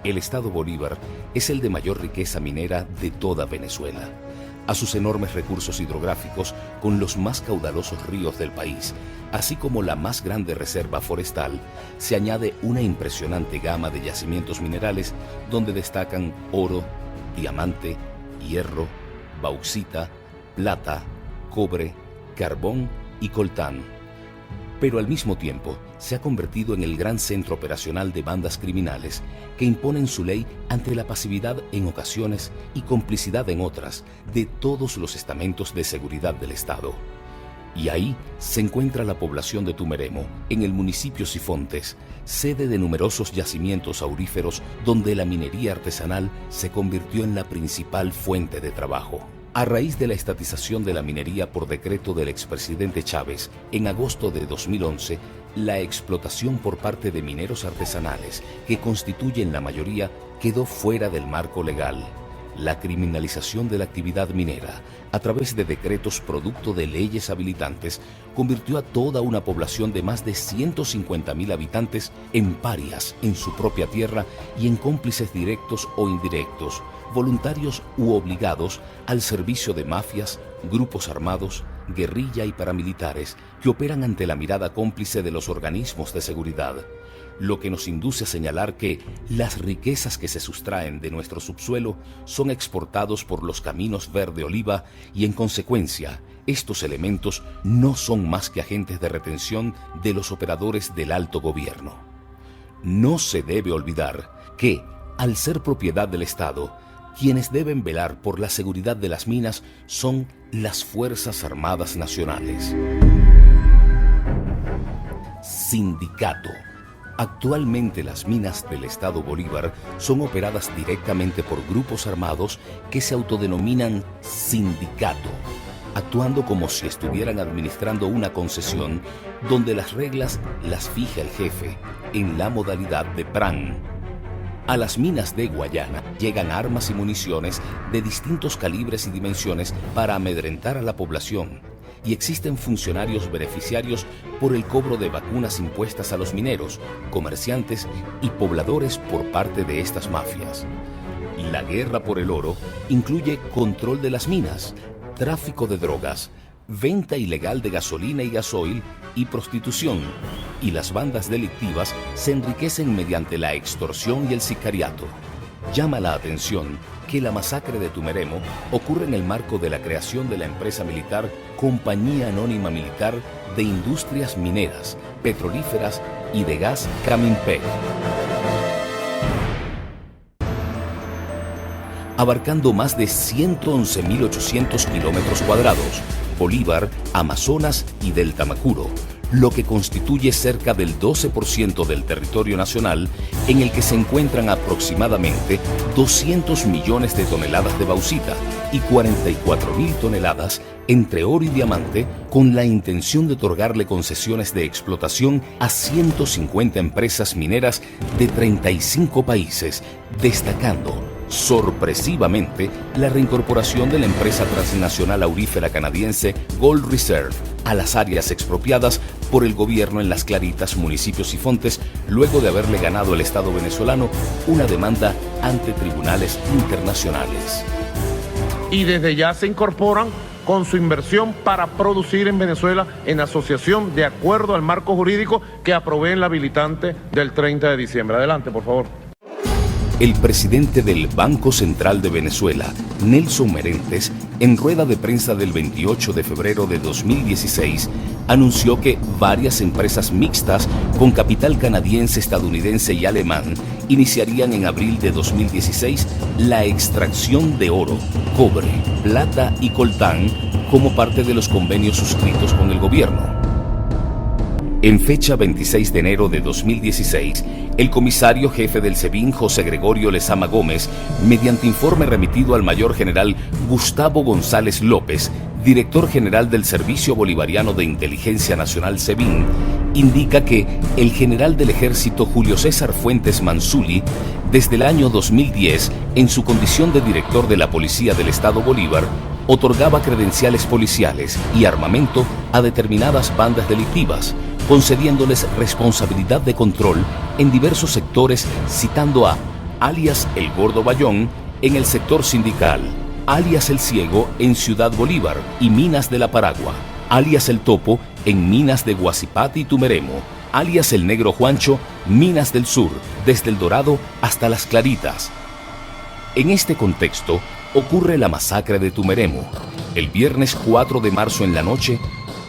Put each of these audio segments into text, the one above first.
El estado Bolívar es el de mayor riqueza minera de toda Venezuela. A sus enormes recursos hidrográficos, con los más caudalosos ríos del país, así como la más grande reserva forestal, se añade una impresionante gama de yacimientos minerales donde destacan oro, diamante, hierro, bauxita, plata, cobre, carbón y coltán. Pero al mismo tiempo se ha convertido en el gran centro operacional de bandas criminales que imponen su ley ante la pasividad en ocasiones y complicidad en otras de todos los estamentos de seguridad del Estado. Y ahí se encuentra la población de Tumeremo, en el municipio Sifontes, sede de numerosos yacimientos auríferos donde la minería artesanal se convirtió en la principal fuente de trabajo. A raíz de la estatización de la minería por decreto del expresidente Chávez, en agosto de 2011, la explotación por parte de mineros artesanales, que constituyen la mayoría, quedó fuera del marco legal. La criminalización de la actividad minera, a través de decretos producto de leyes habilitantes, convirtió a toda una población de más de 150.000 habitantes en parias en su propia tierra y en cómplices directos o indirectos, voluntarios u obligados, al servicio de mafias, grupos armados, guerrilla y paramilitares que operan ante la mirada cómplice de los organismos de seguridad. Lo que nos induce a señalar que las riquezas que se sustraen de nuestro subsuelo son exportados por los caminos verde-oliva y, en consecuencia, estos elementos no son más que agentes de retención de los operadores del alto gobierno. No se debe olvidar que, al ser propiedad del Estado, quienes deben velar por la seguridad de las minas son las Fuerzas Armadas Nacionales. Sindicato. Actualmente las minas del estado Bolívar son operadas directamente por grupos armados que se autodenominan sindicato, actuando como si estuvieran administrando una concesión donde las reglas las fija el jefe en la modalidad de PRAN. A las minas de Guayana llegan armas y municiones de distintos calibres y dimensiones para amedrentar a la población, y existen funcionarios beneficiarios por el cobro de vacunas impuestas a los mineros, comerciantes y pobladores por parte de estas mafias. La guerra por el oro incluye control de las minas, tráfico de drogas, venta ilegal de gasolina y gasoil y prostitución, y las bandas delictivas se enriquecen mediante la extorsión y el sicariato. Llama la atención que la masacre de Tumeremo ocurre en el marco de la creación de la empresa militar Compañía Anónima Militar de Industrias Mineras, Petrolíferas y de Gas Caminpec, abarcando más de 111.800 kilómetros cuadrados, Bolívar, Amazonas y Delta Macuro, lo que constituye cerca del 12% del territorio nacional, en el que se encuentran aproximadamente 200 millones de toneladas de bauxita y 44.000 toneladas entre oro y diamante, con la intención de otorgarle concesiones de explotación a 150 empresas mineras de 35 países, destacando sorpresivamente la reincorporación de la empresa transnacional aurífera canadiense Gold Reserve a las áreas expropiadas por el gobierno en Las Claritas, municipio Sifontes, luego de haberle ganado el Estado venezolano una demanda ante tribunales internacionales. Y desde ya se incorporan con su inversión para producir en Venezuela en asociación de acuerdo al marco jurídico que aprobé en la habilitante del 30 de diciembre. Adelante, por favor. El presidente del Banco Central de Venezuela, Nelson Merentes, en rueda de prensa del 28 de febrero de 2016, anunció que varias empresas mixtas con capital canadiense, estadounidense y alemán iniciarían en abril de 2016 la extracción de oro, cobre, plata y coltán como parte de los convenios suscritos con el gobierno. En fecha 26 de enero de 2016, el comisario jefe del SEBIN, José Gregorio Lezama Gómez, mediante informe remitido al mayor general Gustavo González López, director general del Servicio Bolivariano de Inteligencia Nacional SEBIN, indica que el general del Ejército Julio César Fuentes Manzuli, desde el año 2010, en su condición de director de la Policía del Estado Bolívar, otorgaba credenciales policiales y armamento a determinadas bandas delictivas, concediéndoles responsabilidad de control en diversos sectores, citando a alias El Gordo Bayón, en el sector sindical, alias El Ciego en Ciudad Bolívar y Minas de la Paragua, alias El Topo en Minas de Guasipati y Tumeremo, alias El Negro Juancho, Minas del Sur, desde El Dorado hasta Las Claritas. En este contexto, ocurre la masacre de Tumeremo. El viernes 4 de marzo en la noche,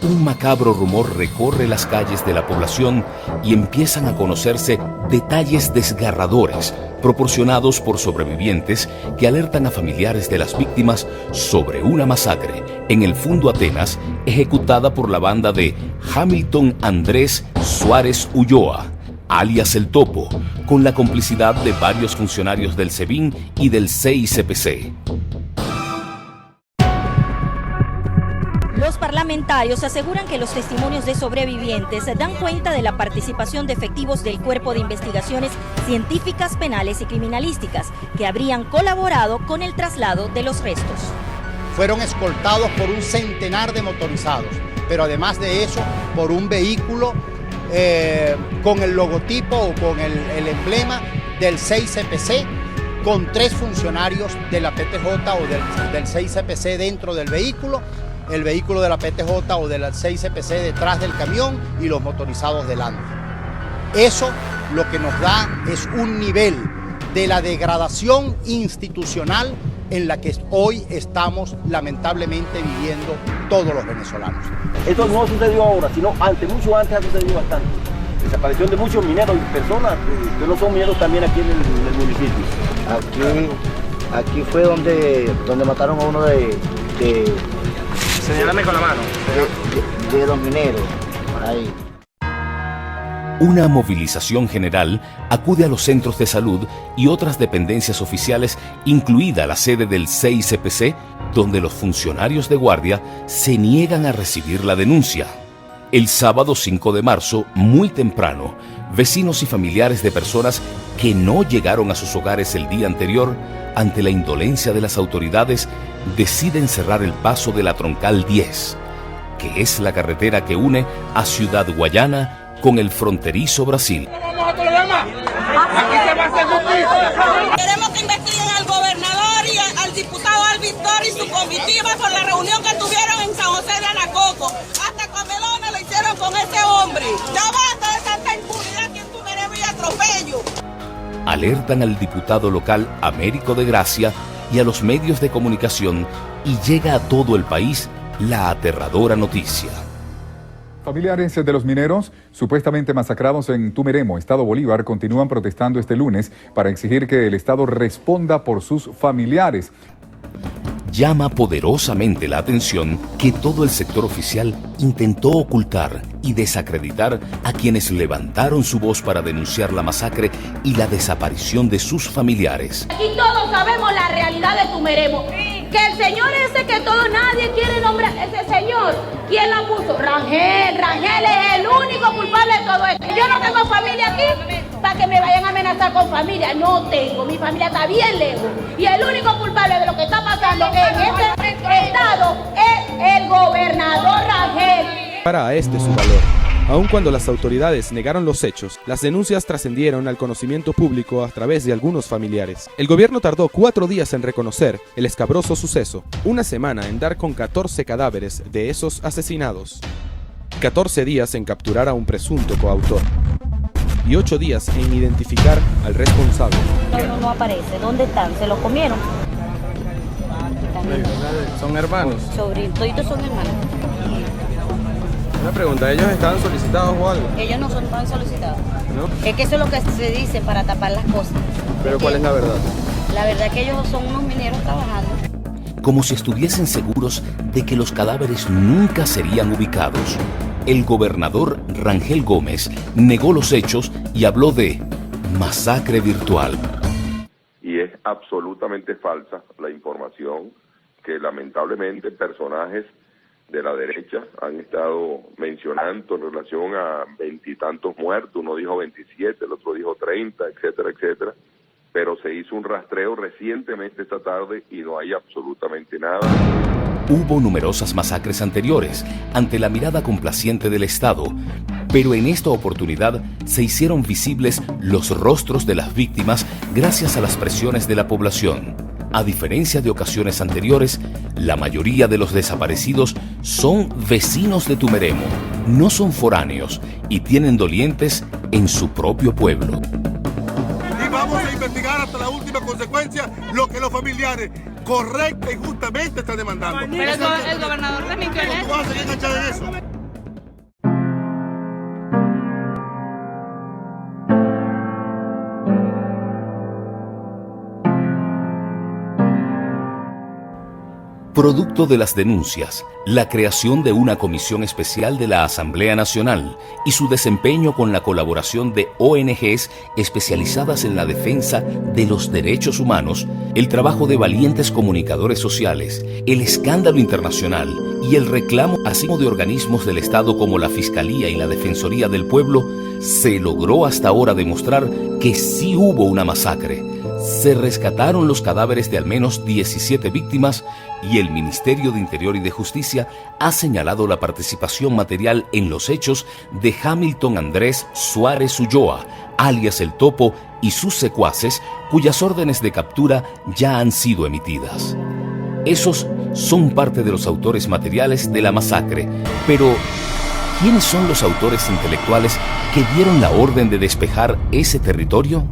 un macabro rumor recorre las calles de la población y empiezan a conocerse detalles desgarradores proporcionados por sobrevivientes que alertan a familiares de las víctimas sobre una masacre en el Fundo Atenas ejecutada por la banda de Hamilton Andrés Suárez Ulloa, alias El Topo, con la complicidad de varios funcionarios del SEBIN y del CICPC. Los parlamentarios aseguran que los testimonios de sobrevivientes dan cuenta de la participación de efectivos del Cuerpo de Investigaciones Científicas, Penales y Criminalísticas que habrían colaborado con el traslado de los restos. Fueron escoltados por un centenar de motorizados, pero además de eso, por un vehículo con el logotipo o con el emblema del CICPC, con 3 funcionarios de la PTJ o del CICPC dentro del vehículo, el vehículo de la PTJ o del CICPC detrás del camión y los motorizados delante. Eso lo que nos da es un nivel de la degradación institucional en la que hoy estamos lamentablemente viviendo todos los venezolanos. Esto no sucedió ahora, sino antes, mucho antes ha sucedido bastante. Desaparición de muchos mineros y personas que no son mineros también aquí en el municipio. Aquí fue donde mataron a uno de Señálame con la mano. De los mineros, por ahí. Una movilización general acude a los centros de salud y otras dependencias oficiales, incluida la sede del CICPC, donde los funcionarios de guardia se niegan a recibir la denuncia. El sábado 5 de marzo, muy temprano, vecinos y familiares de personas que no llegaron a sus hogares el día anterior, ante la indolencia de las autoridades, deciden cerrar el paso de la Troncal 10, que es la carretera que une a Ciudad Guayana con el fronterizo Brasil. Queremos que investiguen al gobernador y al diputado Alvistor y su comitiva por la reunión que tuvieron en San José de Anacoco. Hasta Comelones lo hicieron con ese hombre. Ya basta de tanta impunidad aquí en Tumeremo y atropello. Alertan al diputado local Américo de Gracia y a los medios de comunicación, y llega a todo el país la aterradora noticia. Familiares de los mineros supuestamente masacrados en Tumeremo, Estado Bolívar, continúan protestando este lunes para exigir que el Estado responda por sus familiares. Llama poderosamente la atención que todo el sector oficial intentó ocultar y desacreditar a quienes levantaron su voz para denunciar la masacre y la desaparición de sus familiares. Aquí todos sabemos la realidad de Tumeremo. Que el señor ese que nadie quiere nombrar, ese señor, ¿quién la puso? Rangel es el único culpable de todo esto. Yo no tengo familia aquí para que me vayan a amenazar con familia. No tengo, mi familia está bien lejos. Y el único culpable de lo que está pasando en este estado es el gobernador Rangel. Para este su valor. Aun cuando las autoridades negaron los hechos, las denuncias trascendieron al conocimiento público a través de algunos familiares. El gobierno tardó 4 días en reconocer el escabroso suceso, 1 semana en dar con 14 cadáveres de esos asesinados, 14 días en capturar a un presunto coautor y 8 días en identificar al responsable. No aparece. ¿Dónde están? ¿Se lo comieron? ¿Son hermanos? Toditos son hermanos. Una pregunta, ¿ellos estaban solicitados o algo? Ellos no son tan solicitados. ¿No? Es que eso es lo que se dice para tapar las cosas. ¿Pero cuál es la verdad? La verdad es que ellos son unos mineros trabajando. Como si estuviesen seguros de que los cadáveres nunca serían ubicados. El gobernador Rangel Gómez negó los hechos y habló de masacre virtual. Y es absolutamente falsa la información que lamentablemente personajes de la derecha han estado mencionando en relación a 20 y tantos muertos. Uno dijo 27, el otro dijo 30, etcétera, etcétera. Pero se hizo un rastreo recientemente esta tarde y no hay absolutamente nada. Hubo numerosas masacres anteriores ante la mirada complaciente del Estado, Pero en esta oportunidad se hicieron visibles los rostros de las víctimas gracias a las presiones de la población. A diferencia de ocasiones anteriores, la mayoría de los desaparecidos son vecinos de Tumeremo, no son foráneos y tienen dolientes en su propio pueblo. Y vamos a investigar hasta la última consecuencia lo que los familiares correcta y justamente están demandando. Pero el gobernador también quiere. ¿Tú vas a seguir enganchado en eso? Producto de las denuncias, la creación de una comisión especial de la Asamblea Nacional y su desempeño con la colaboración de ONGs especializadas en la defensa de los derechos humanos, el trabajo de valientes comunicadores sociales, el escándalo internacional y el reclamo así como de organismos del Estado como la Fiscalía y la Defensoría del Pueblo, se logró hasta ahora demostrar que sí hubo una masacre. Se rescataron los cadáveres de al menos 17 víctimas y el Ministerio de Interior y de Justicia ha señalado la participación material en los hechos de Hamilton Andrés Suárez Ulloa, alias El Topo, y sus secuaces, cuyas órdenes de captura ya han sido emitidas. Esos son parte de los autores materiales de la masacre, pero ¿quiénes son los autores intelectuales que dieron la orden de despejar ese territorio?